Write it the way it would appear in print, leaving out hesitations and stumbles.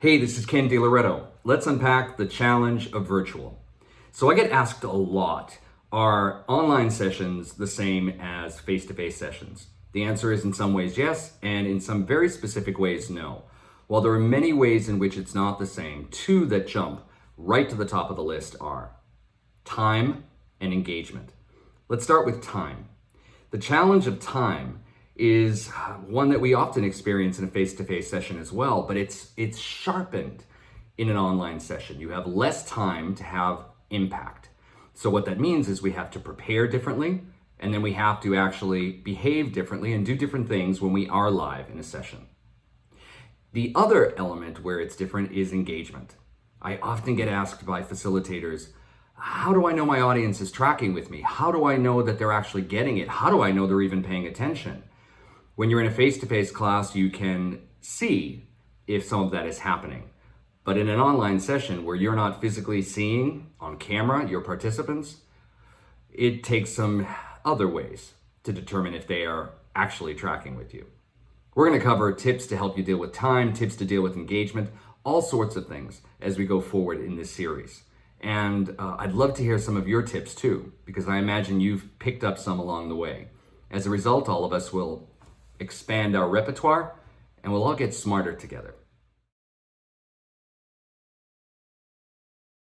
Hey, this is Ken DiLoretto. Let's unpack the challenge of virtual. So I get asked a lot, are online sessions the same as face-to-face sessions? The answer is in some ways yes, and in some very specific ways no. While there are many ways in which it's not the same, two that jump right to the top of the list are time and engagement. Let's start with time. The challenge of time is one that we often experience in a face-to-face session as well, but it's sharpened in an online session. You have less time to have impact. So what that means is we have to prepare differently, and then we have to actually behave differently and do different things when we are live in a session. The other element where it's different is engagement. I often get asked by facilitators, how do I know my audience is tracking with me? How do I know that they're actually getting it? How do I know they're even paying attention? When you're in a face-to-face class, you can see if some of that is happening. But in an online session where you're not physically seeing on camera your participants, it takes some other ways to determine if they are actually tracking with you. We're going to cover tips to help you deal with time, tips to deal with engagement, all sorts of things as we go forward in this series. And I'd love to hear some of your tips too, because I imagine you've picked up some along the way. As a result, all of us will expand our repertoire and we'll all get smarter together.